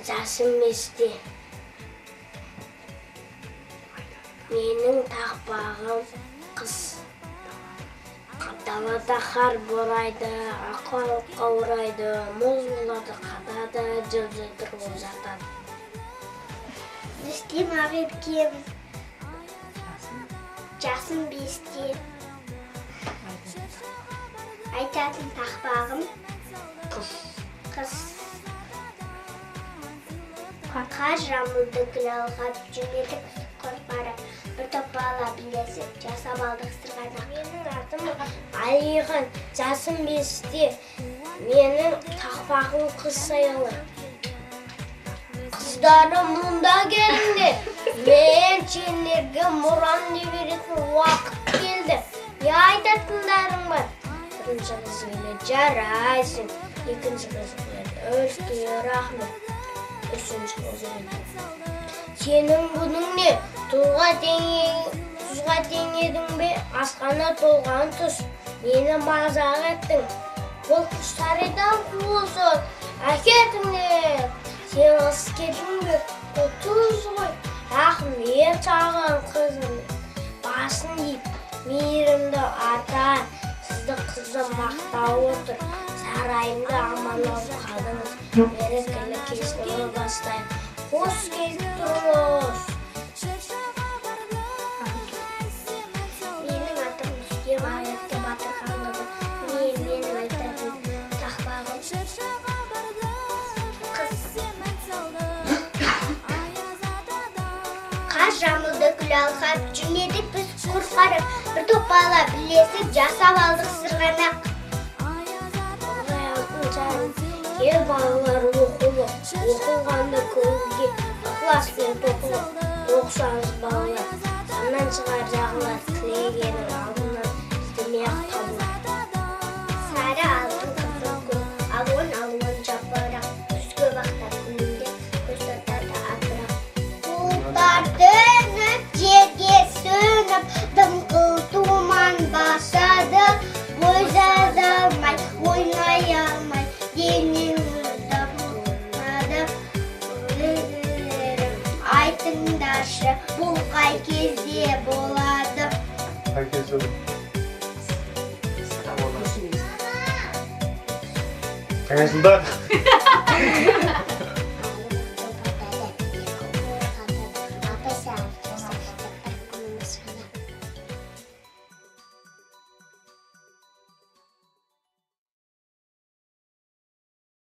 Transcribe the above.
жасым бесте. Менің тақпағым қыз. Далада қар борайды, аққан қаурайды, мұз болады қадады, жып-жытыр болып жатады. Рүстем Ақеркем. Жасым бесте. Айтатын тақпағым Қыз. қыз. Қар жамылды гүл алғап, жүмелік қорқары. Bir топ бала білесіп, жасап алдық сырғанақ. Менің атым Алихан, жасым бесте. Менің тақпағым қыз саялы. Қыздарым мұнда келіңдер. Мен сендерге мұран беретін уақыт келді. Не айтатындарың бар? Бірінші қыз келеді, жарайсың. Екінші қыз келеді, үлкен рахмет. Үшінші қыз келеді. Сенің бұның не? Тұзға тең едің бе? Асқана толған тұз. Мені мазақ еттің. Ол құштарыдан қуылсын. Әкетіңдер. Сен қыз келдің бе? Ол тұз ғой. Мен саған қызым. Басын дейіп, мейірімді ата. Сізді қызым мақтау отыр. Сарайымды аман алып қалдыңыз. Берекелі кесіні бастайын. Қос келіп тұрыңыз. Менің атым Рүстем Ақеркем Батырханұлы. Менің айтатын тақпағым қыз. Қар жамылды гүл алғап, жүмедік біз құрқарып. Bir топ бала білесіп, жасап алдық сырғанақ. Кел балалар оқулы, оқылғанды көңілге ықыласпен тоқылы. Оқысаңыз балалар, саннан шығар жағылар, тілегенің алдынан іздемей-ақ табылар. Сары алтын қызыл гүл, алуан жапырақ, түске бақтар күнінде көз тартады атырақ. Бұлттар төніп, жерге сөніп, дымқыл тұман басады. Өз адамай, ойнай алмай, денең ұздап ұлғады. Айтыңдаршы, бұл қай кезде болады? Қай кезде olur? Қай жылдар?